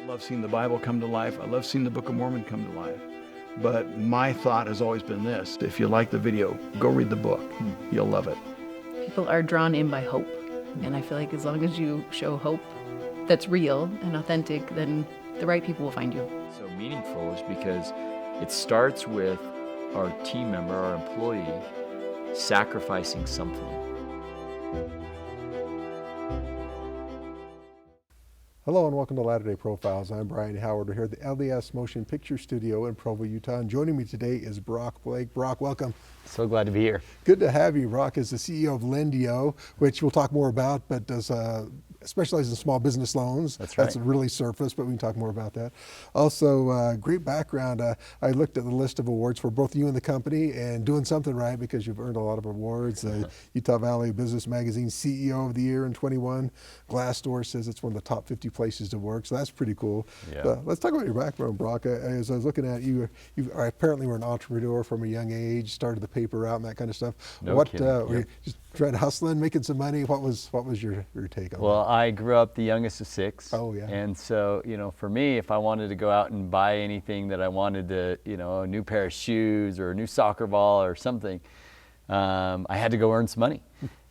love seeing the Bible come to life. I love seeing the Book of Mormon come to life. But my thought has always been this: if you like the video, go read the book. You'll love it. People are drawn in by hope. And I feel like as long as you show hope that's real and authentic, then the right people will find you. So meaningful is because it starts with our team member, our employee, sacrificing something. Hello and welcome to Latter-day Profiles. I'm Brian Howard. We're here at the LDS Motion Picture Studio in Provo, Utah. And joining me today is Brock Blake. Brock, welcome. So glad to be here. Good to have you. Brock is the CEO of Lendio, which we'll talk more about, but does specializes in small business loans. That's right. That's really surface, but we can talk more about that. Also, great background. I looked at the list of awards for both you and the company, and doing something right because you've earned a lot of awards. Utah Valley Business Magazine CEO of the Year in 21. Glassdoor says it's one of the top 50 places to work, so that's pretty cool. Yeah. Let's talk about your background, Brock. As I was looking at you, apparently were an entrepreneur from a young age, started the paper out and that kind of stuff. No kidding. Were you just trying to hustle and making some money? What was your take on that? Well, I grew up the youngest of six. Oh, yeah. And so, for me, if I wanted to go out and buy anything that I wanted to, a new pair of shoes or a new soccer ball or something, I had to go earn some money.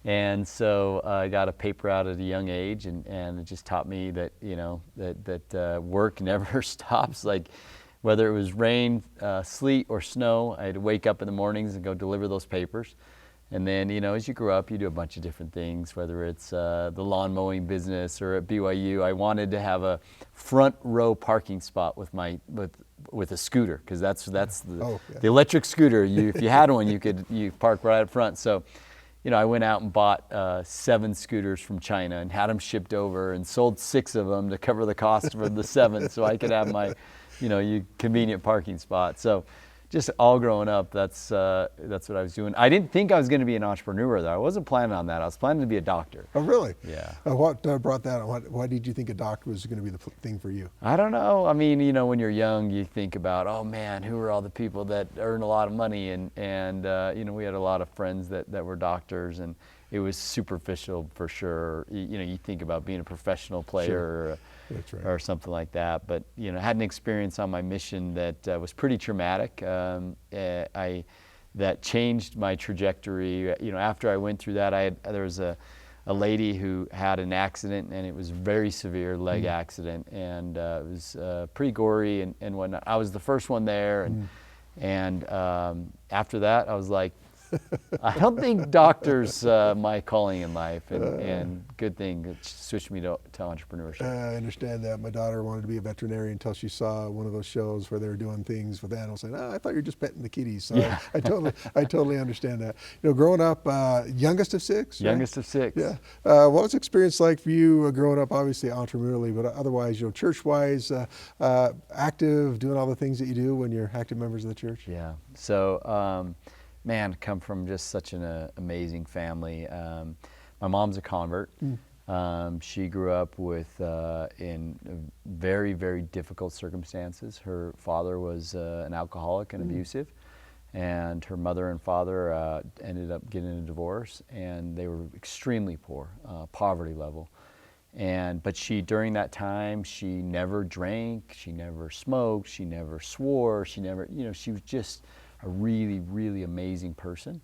And so I got a paper out at a young age, and it just taught me that, that work never stops. Like, whether it was rain, sleet, or snow, I had to wake up in the mornings and go deliver those papers. And then, as you grow up, you do a bunch of different things, whether it's the lawn mowing business or at BYU. I wanted to have a front row parking spot with a scooter, because that's the electric scooter. If you had one, you park right up front. So, I went out and bought 7 scooters from China and had them shipped over and sold 6 of them to cover the cost for the 7th, so I could have my, convenient parking spot. So, just all growing up, that's what I was doing. I didn't think I was going to be an entrepreneur, though. I wasn't planning on that. I was planning to be a doctor. Oh, really? Yeah. What brought that on? Why did you think a doctor was going to be the thing for you? I don't know. I mean, when you're young, you think about, oh man, who are all the people that earn a lot of money? And we had a lot of friends that were doctors, and it was superficial for sure. You think about being a professional player. Sure. That's right. Or something like that. But I had an experience on my mission that was pretty traumatic. That changed my trajectory. After I went through that, there was a lady who had an accident, and it was very severe leg accident, and it was pretty gory and whatnot. I was the first one there, and after that, I was like, I don't think doctor's my calling in life, and good thing it switched me to entrepreneurship. I understand that. My daughter wanted to be a veterinarian until she saw one of those shows where they were doing things with animals, and I thought you were just petting the kitties. So yeah. I totally understand that. Growing up, youngest of 6. Youngest right? of 6. Yeah. What was the experience like for you growing up? Obviously entrepreneurially, but otherwise, church-wise, active, doing all the things that you do when you're active members of the church. Yeah. So. Man, come from just such an amazing family. My mom's a convert. She grew up in very, very difficult circumstances. Her father was an alcoholic and abusive, and her mother and father ended up getting a divorce, and they were extremely poor, poverty level. But during that time, she never drank, she never smoked, she never swore, she was just a really, really amazing person.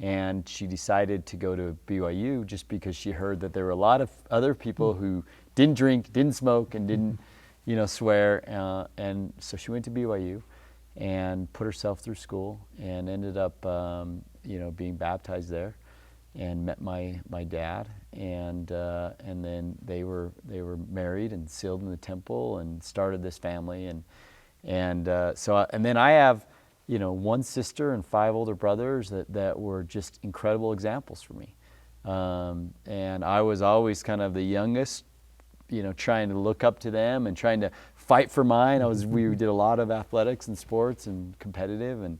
And she decided to go to BYU just because she heard that there were a lot of other people who didn't drink, didn't smoke, and didn't, swear. And so she went to BYU and put herself through school and ended up, being baptized there, and met my dad. And then they were married and sealed in the temple and started this family. And then I have, 1 sister and 5 older brothers that were just incredible examples for me. And I was always kind of the youngest, trying to look up to them and trying to fight for mine. We did a lot of athletics and sports and competitive, and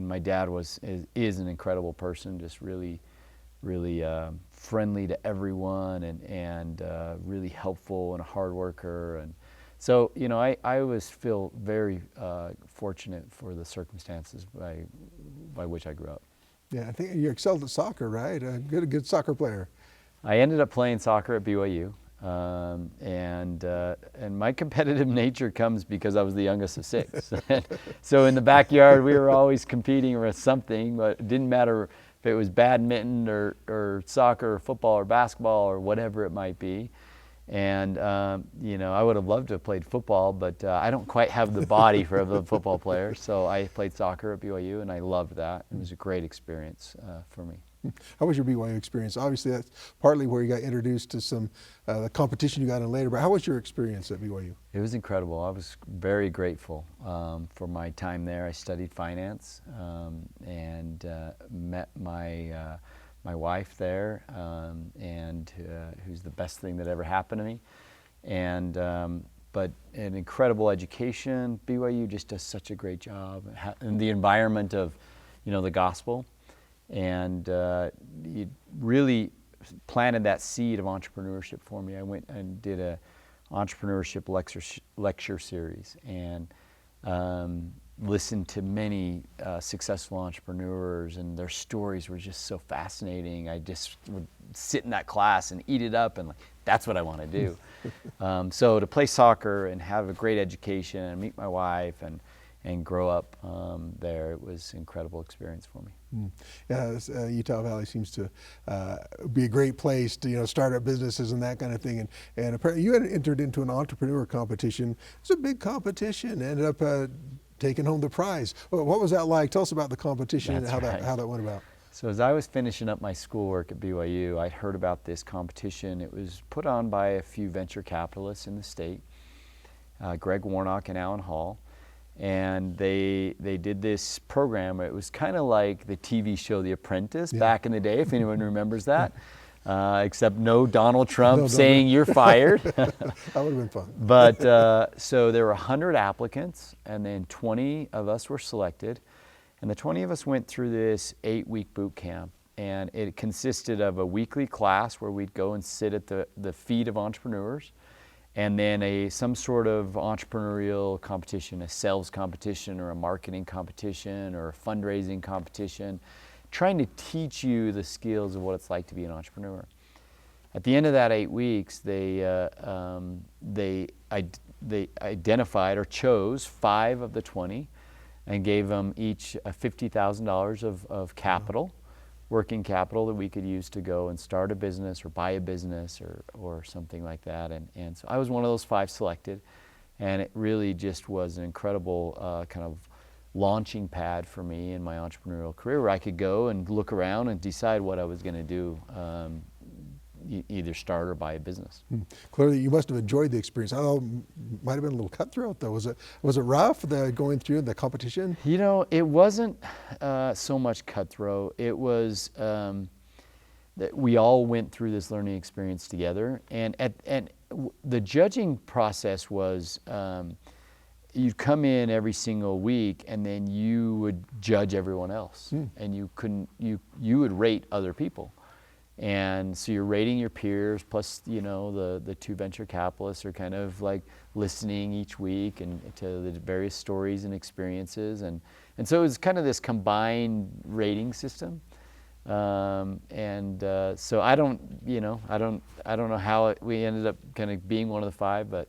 my dad is an incredible person, just really, really friendly to everyone, and really helpful and a hard worker. And so, I always feel very fortunate for the circumstances by which I grew up. Yeah, I think you excelled at soccer, right? A good soccer player. I ended up playing soccer at BYU, And my competitive nature comes because I was the youngest of 6. So in the backyard, we were always competing with something, but it didn't matter if it was badminton or soccer or football or basketball or whatever it might be. And, I would have loved to have played football, but I don't quite have the body for a football player. So I played soccer at BYU, and I loved that. It was a great experience for me. How was your BYU experience? Obviously, that's partly where you got introduced to some the competition you got in later, but how was your experience at BYU? It was incredible. I was very grateful for my time there. I studied finance and met my wife there, and who's the best thing that ever happened to me. And but an incredible education. BYU just does such a great job in the environment of, the gospel. And it really planted that seed of entrepreneurship for me. I went and did a entrepreneurship lecture series and listened to many successful entrepreneurs, and their stories were just so fascinating. I just would sit in that class and eat it up, and that's what I want to do. So to play soccer and have a great education and meet my wife and grow up there, it was an incredible experience for me. Yeah, Utah Valley seems to be a great place to start up businesses and that kind of thing. And apparently you had entered into an entrepreneur competition. It's a big competition. Ended up taking home the prize. What was that like? Tell us about the competition and how that went about. So as I was finishing up my schoolwork at BYU, I'd heard about this competition. It was put on by a few venture capitalists in the state, Greg Warnock and Alan Hall. And they did this program. It was kind of like the TV show The Apprentice back in the day, if anyone remembers that, except no Donald Trump saying you're fired. That would have been fun. But so there were 100 applicants, and then 20 of us were selected. And the 20 of us went through this 8-week boot camp. And it consisted of a weekly class where we'd go and sit at the feet of entrepreneurs, and then some sort of entrepreneurial competition, a sales competition or a marketing competition or a fundraising competition, trying to teach you the skills of what it's like to be an entrepreneur. At the end of that 8 weeks, they identified or chose 5 of the 20 and gave them each $50,000 of capital, working capital that we could use to go and start a business or buy a business or something like that. And so I was one of those 5 selected, and it really just was an incredible kind of launching pad for me in my entrepreneurial career, where I could go and look around and decide what I was going to do, either start or buy a business. Clearly, you must have enjoyed the experience. I don't know, might have been a little cutthroat though. Was it rough, going through the competition? It wasn't so much cutthroat. It was that we all went through this learning experience together, and the judging process was you'd come in every single week, and then you would judge everyone else, and you would rate other people. And so you're rating your peers, plus the 2 venture capitalists are kind of like listening each week and to the various stories and experiences, and so it was kind of this combined rating system. So I don't know how we ended up kind of being one of the 5, but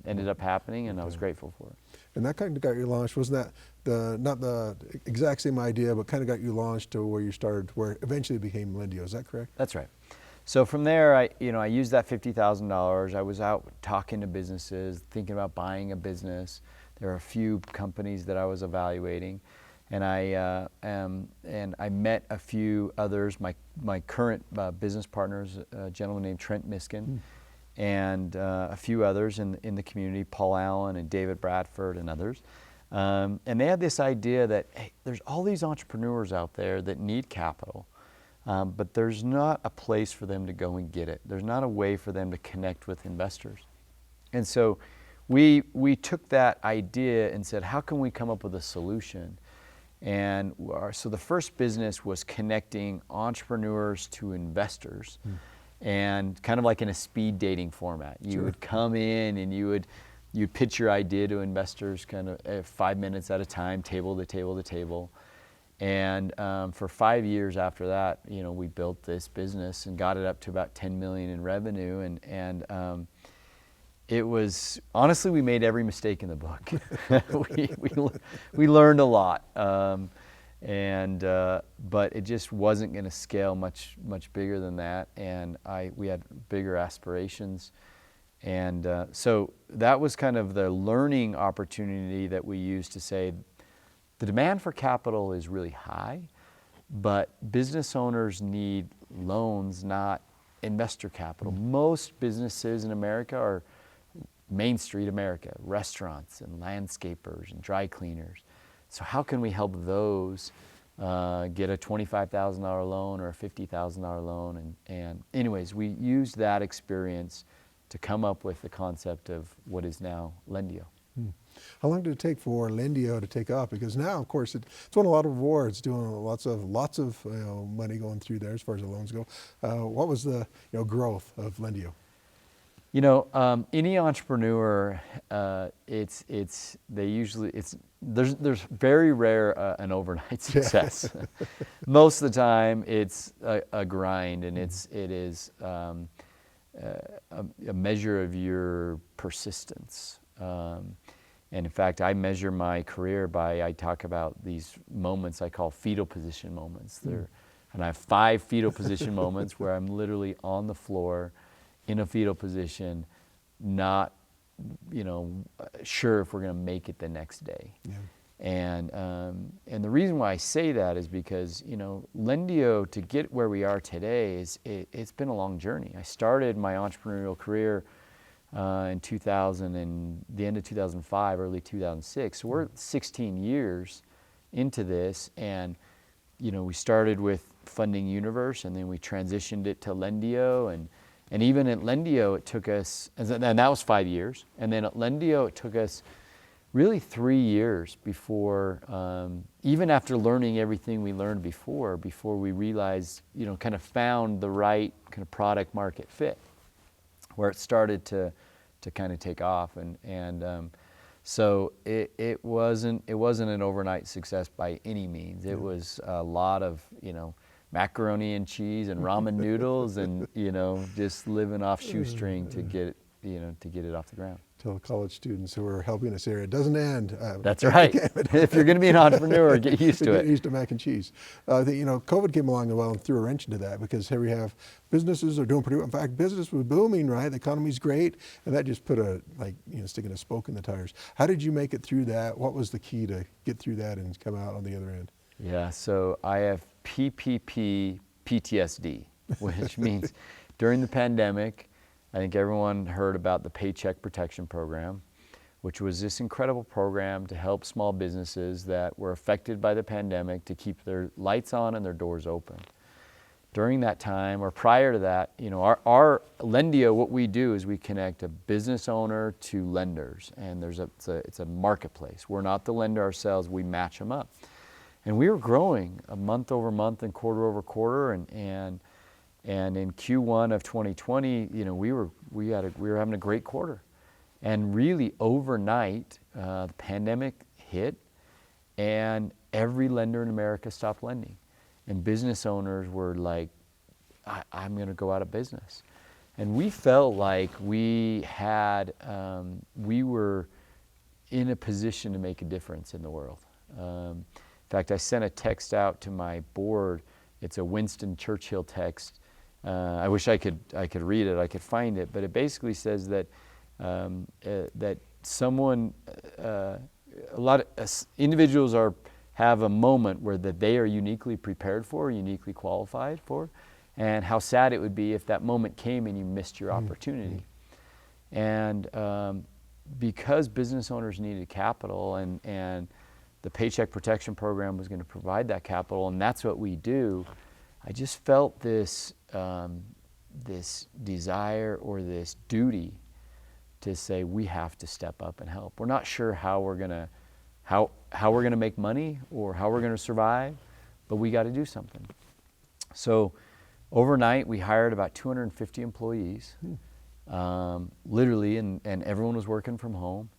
ended up happening, and I was grateful for it. And that kind of got you launched. Wasn't that not the exact same idea, but kind of got you launched to where you started, where eventually it became Lendio? Is that correct? That's right. So from there, I used that $50,000. I was out talking to businesses, thinking about buying a business. There were a few companies that I was evaluating, and I met a few others. My current business partners, a gentleman named Trent Miskin, and a few others in the community, Paul Allen and David Bradford and others. And they had this idea that, hey, there's all these entrepreneurs out there that need capital, but there's not a place for them to go and get it. There's not a way for them to connect with investors. And so we took that idea and said, how can we come up with a solution? And so the first business was connecting entrepreneurs to investors, and kind of like in a speed dating format. You would come in and you'd pitch your idea to investors kind of 5 minutes at a time, table to table to table. And for 5 years after that, you know, we built this business and got it up to about 10 million in revenue. And it was, honestly, we made every mistake in the book. we learned a lot. But it just wasn't going to scale much bigger than that. And we had bigger aspirations. And so that was kind of the learning opportunity that we used to say, the demand for capital is really high, but business owners need loans, not investor capital. Most businesses in America are Main Street America, restaurants and landscapers and dry cleaners. So how can we help those get a $25,000 loan or a $50,000 loan? And anyways, we used that experience to come up with the concept of what is now Lendio. How long did it take for Lendio to take off? Because now, of course, it's won a lot of awards, doing lots of money going through there as far as the loans go. What was the growth of Lendio? You know, any entrepreneur, there's very rare an overnight success. Most of the time, it's a grind, and it is a measure of your persistence. And in fact, I measure my career I talk about these moments I call fetal position moments. And I have 5 fetal position moments where I'm literally on the floor in a fetal position, not, sure if we're going to make it the next day. Yeah. And the reason why I say that is because, Lendio, to get where we are today, it's been a long journey. I started my entrepreneurial career in 2000 and the end of 2005, early 2006. So we're 16 years into this, and we started with Funding Universe, and then we transitioned it to Lendio, and even at Lendio it took us, and that was 5 years, and then at Lendio it took us really 3 years before, even after learning everything we learned before we realized, kind of found the right kind of product market fit, where it started to kind of take off, and so it wasn't an overnight success by any means. It was a lot of macaroni and cheese and ramen noodles, and just living off shoestring to get it off the ground. Tell college students who are helping us here, it doesn't end. That's right. If you're going to be an entrepreneur, get used to it. Get used to mac and cheese. COVID came along as well and threw a wrench into that, because here we have businesses are doing pretty well. In fact, business was booming, right? The economy's great, and that just put sticking a spoke in the tires. How did you make it through that? What was the key to get through that and come out on the other end? Yeah, so I have PPP PTSD, which means during the pandemic, I think everyone heard about the Paycheck Protection Program, which was this incredible program to help small businesses that were affected by the pandemic to keep their lights on and their doors open. During that time, or prior to that, our Lendio, what we do is we connect a business owner to lenders, and it's a marketplace. We're not the lender ourselves, we match them up. And we were growing month over month and quarter over quarter, and in Q1 of 2020, we were having a great quarter, and really overnight, the pandemic hit, and every lender in America stopped lending, and business owners were like, "I'm going to go out of business," and we felt like we were in a position to make a difference in the world. In fact, I sent a text out to my board. It's a Winston Churchill text. I wish I could read it. I could find it, but it basically says that a lot of individuals have a moment where that they are uniquely prepared for, uniquely qualified for, and how sad it would be if that moment came and you missed your opportunity. And because business owners needed capital, and the Paycheck Protection Program was going to provide that capital, and that's what we do, I just felt this desire or this duty to say we have to step up and help. We're not sure how we're gonna make money or how we're gonna survive, but we got to do something. So overnight we hired about 250 employees, literally, and everyone was working from home,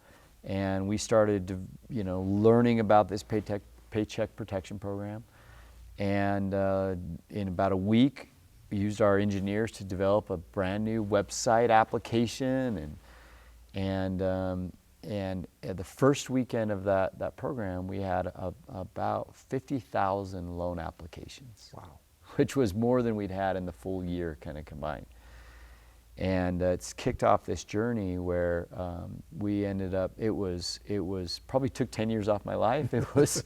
and we started learning about this Paycheck Paycheck Protection Program. And in about a week, we used our engineers to develop a brand new website application. And the first weekend of that program, we had about 50,000 loan applications. Wow. Which was more than we'd had in the full year kind of combined. And it's kicked off this journey where we ended up, it was probably took 10 years off my life. It was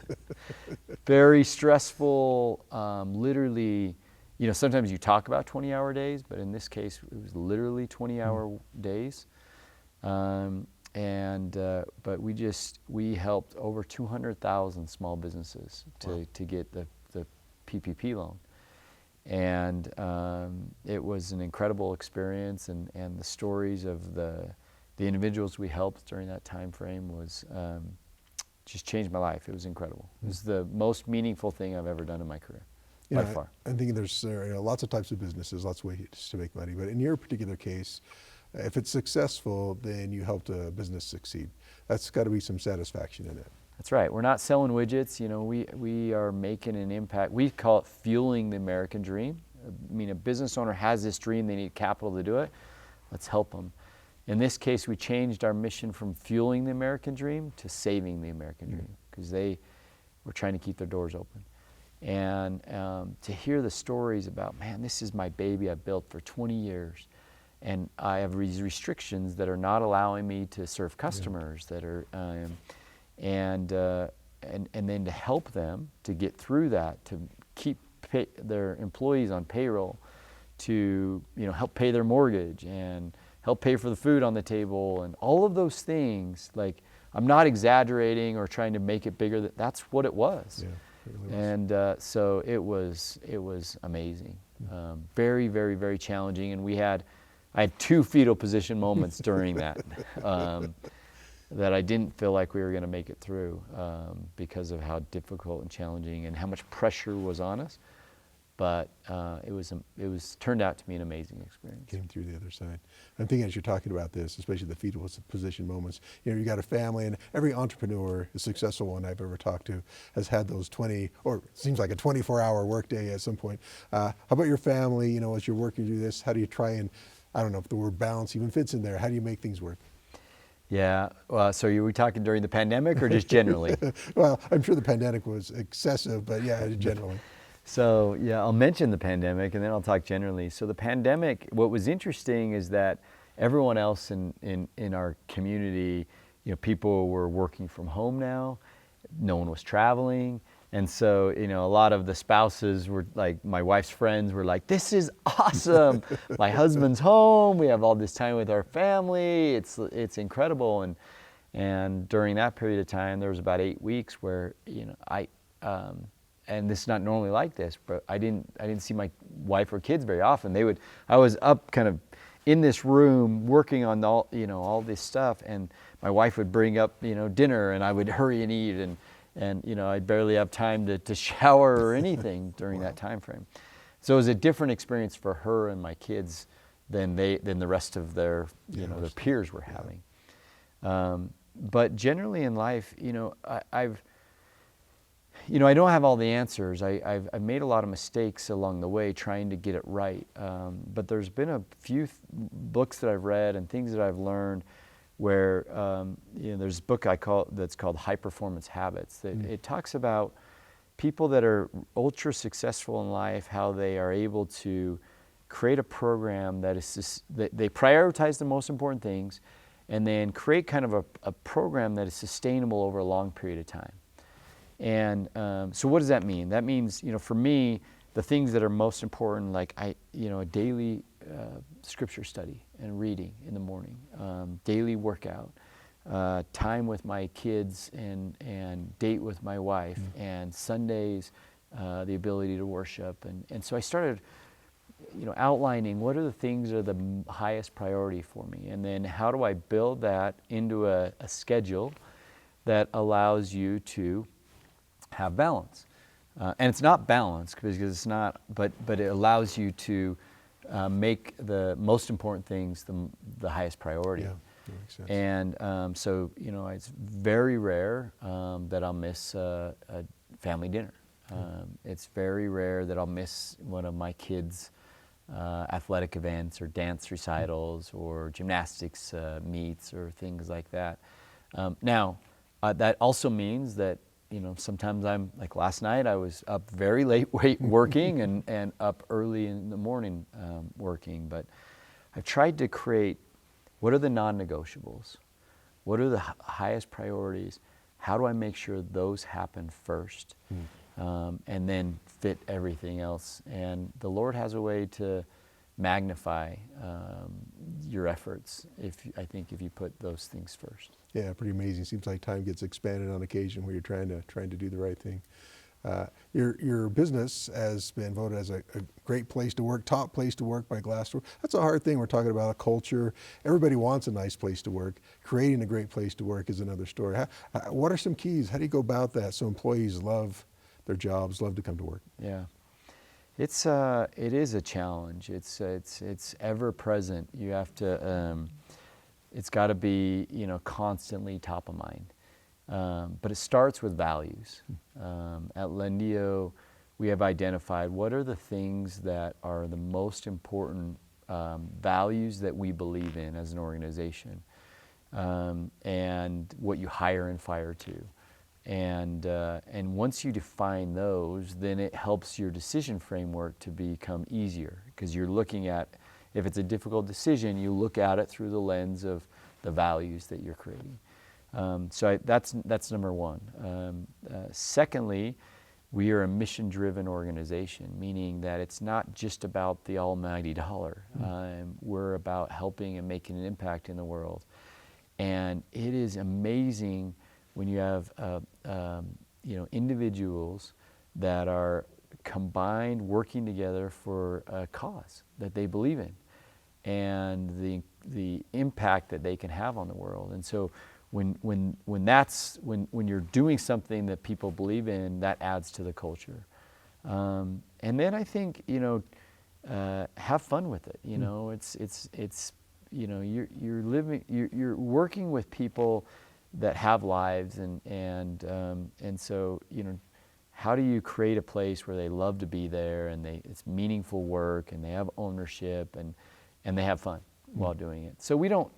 very stressful, literally, you know, sometimes you talk about 20-hour days, but in this case, it was literally 20-hour days. But we helped over 200,000 small businesses to get the PPP loan. And it was an incredible experience, and the stories of the individuals we helped during that time frame was just changed my life. It was incredible. It was the most meaningful thing I've ever done in my career, by far. I'm thinking there's lots of types of businesses, lots of ways to make money, but in your particular case, if it's successful, then you helped a business succeed. That's got to be some satisfaction in it. That's right. We're not selling widgets. You know, we are making an impact. We call it fueling the American dream. I mean, a business owner has this dream, they need capital to do it. Let's help them. In this case, we changed our mission from fueling the American dream to saving the American dream, because they were trying to keep their doors open. And to hear the stories about, man, this is my baby I built for 20 years. And I have these restrictions that are not allowing me to serve customers, that are, and then to help them to get through that, to keep their employees on payroll, to help pay their mortgage and help pay for the food on the table, and all of those things. Like, I'm not exaggerating or trying to make it bigger. That's what it was. Yeah, it really was. And so it was amazing. Very, very, very challenging. And I had 2 fetal position moments during that. That I didn't feel like we were going to make it through because of how difficult and challenging and how much pressure was on us. But it was turned out to be an amazing experience. Came through the other side. I'm thinking as you're talking about this, especially the fetal position moments, you got a family, and every entrepreneur, a successful one I've ever talked to, has had those 20, or it seems like a 24-hour workday at some point. How about your family, as you're working through this, how do you try and, I don't know if the word balance even fits in there, how do you make things work? Yeah, so are we talking during the pandemic or just generally? Well, I'm sure the pandemic was excessive, but yeah, generally. So yeah, I'll mention the pandemic and then I'll talk generally. So the pandemic, what was interesting is that everyone else in our community, people were working from home now, no one was traveling. And so, a lot of the spouses were like, my wife's friends were like, this is awesome. My husband's home. We have all this time with our family. It's incredible. And during that period of time, there was about 8 weeks where, and this is not normally like this, but I didn't see my wife or kids very often. I was up kind of in this room working on all this stuff, and my wife would bring up, dinner, and I would hurry and eat, and I'd barely have time to shower or anything during that time frame. So it was a different experience for her and my kids than the rest of their their peers were having. But generally in life, I don't have all the answers. I've made a lot of mistakes along the way trying to get it right. But there's been a few books that I've read and things that I've learned where there's a book that's called High Performance Habits. It talks about people that are ultra successful in life, how they are able to create a program that they prioritize the most important things, and then create kind of a program that is sustainable over a long period of time. And so what does that mean? That means, for me, the things that are most important, like a daily scripture study and reading in the morning, daily workout, time with my kids and date with my wife, and Sundays, the ability to worship. And so I started, outlining what are the things that are the highest priority for me, and then how do I build that into a schedule that allows you to have balance. And it's not balance because it's not, but it allows you to make the most important things the highest priority. Yeah, that makes sense. And so, it's very rare that I'll miss family dinner. It's very rare that I'll miss one of my kids' athletic events or dance recitals or gymnastics meets or things like that. Now, that also means that, sometimes I'm, like last night, I was up very late working and up early in the morning working. But I've tried to create, what are the non-negotiables? What are the highest priorities? How do I make sure those happen first? And then fit everything else. And the Lord has a way to magnify your efforts I think if you put those things first. Yeah, pretty amazing. Seems like time gets expanded on occasion where you're trying to do the right thing. Your business has been voted as a great place to work, top place to work by Glassdoor. That's a hard thing. We're talking about a culture. Everybody wants a nice place to work. Creating a great place to work is another story. What are some keys? How do you go about that so employees love their jobs, love to come to work? Yeah, it is a challenge. It's ever present. You have to. It's got to be constantly top of mind. But it starts with values. At Lendio, we have identified what are the things that are the most important values that we believe in as an organization, and what you hire and fire to. And once you define those, then it helps your decision framework to become easier, because you're looking at, if it's a difficult decision, you look at it through the lens of the values that you're creating. That's number one. Secondly, we are a mission-driven organization, meaning that it's not just about the almighty dollar. We're about helping and making an impact in the world. And it is amazing when you have individuals that are combined, working together for a cause that they believe in, and the impact that they can have on the world. And so when you're doing something that people believe in, that adds to the culture. And then I think have fun with it. You're working with people that have lives, and so how do you create a place where they love to be there, and it's meaningful work, and they have ownership, and they have fun while doing it. So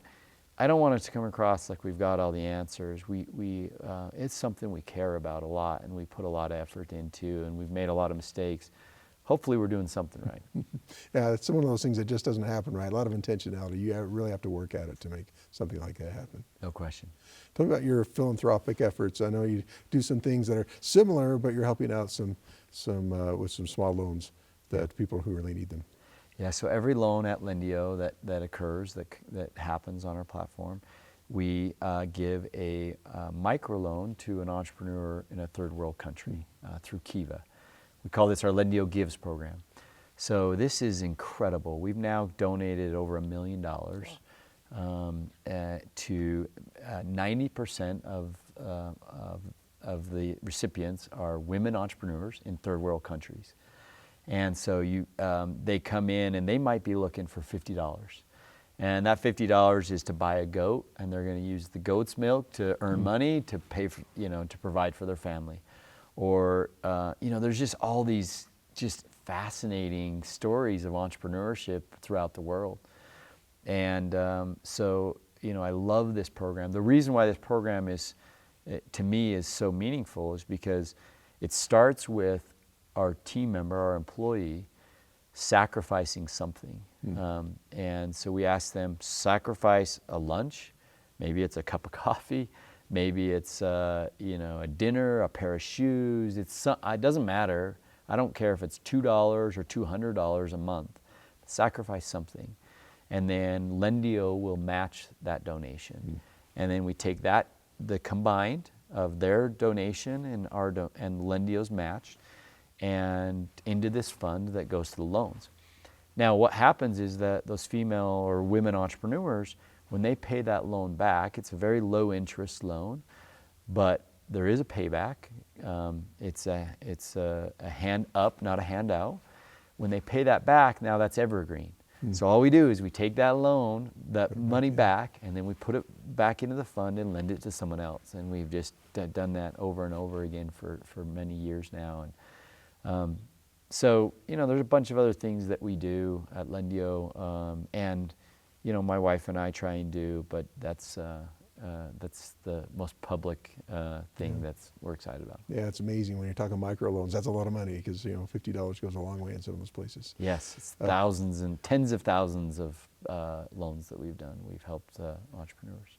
I don't want it to come across like we've got all the answers. It's something we care about a lot, and we put a lot of effort into, and we've made a lot of mistakes. Hopefully we're doing something right. Yeah, it's one of those things that just doesn't happen right. A lot of intentionality. You really have to work at it to make something like that happen. No question. Tell me about your philanthropic efforts. I know you do some things that are similar, but you're helping out some with some small loans that people who really need them. Yeah, so every loan at Lendio that occurs, that happens on our platform, we give a microloan to an entrepreneur in a third world country through Kiva. We call this our Lendio Gives program. So this is incredible. We've now donated over $1 million to 90% of the recipients are women entrepreneurs in third world countries. And so they come in and they might be looking for $50. And that $50 is to buy a goat, and they're going to use the goat's milk to earn money to pay for, to provide for their family. Or, there's just all these just fascinating stories of entrepreneurship throughout the world. And so, I love this program. The reason why this program to me is so meaningful is because it starts with our team member, our employee, sacrificing something. And so we ask them, sacrifice a lunch, maybe it's a cup of coffee, maybe it's a dinner, a pair of shoes. It doesn't matter. I don't care if it's $2 or $200 a month. Sacrifice something. And then Lendio will match that donation. And then we take the combined of their donation and and Lendio's matched, and into this fund that goes to the loans. Now what happens is that those female or women entrepreneurs, when they pay that loan back, it's a very low interest loan, but there is a payback. It's a hand up, not a handout. When they pay that back, now that's evergreen. So all we do is we take that loan, that money back, and then we put it back into the fund and lend it to someone else. And we've just done that over and over again for many years now. And so, you know, there's a bunch of other things that we do at Lendio, and, you know, my wife and I try and do, but that's the most public thing we're excited about. Yeah, it's amazing when you're talking microloans. That's a lot of money because, you know, $50 goes a long way in some of those places. Yes, it's thousands and tens of thousands of loans that we've done. We've helped entrepreneurs.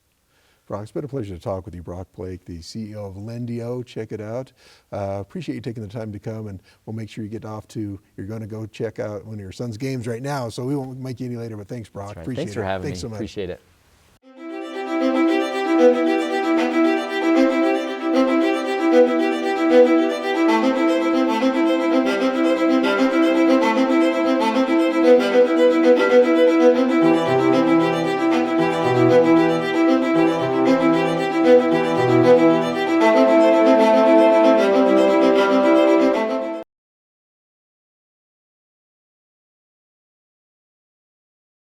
Brock, it's been a pleasure to talk with you. Brock Blake, the CEO of Lendio. Check it out. Appreciate you taking the time to come, and we'll make sure you get off to, you're going to go check out one of your son's games right now, so we won't make you any later, but thanks, Brock. That's right. Appreciate Thanks for it. having me. Thanks so much. Appreciate it.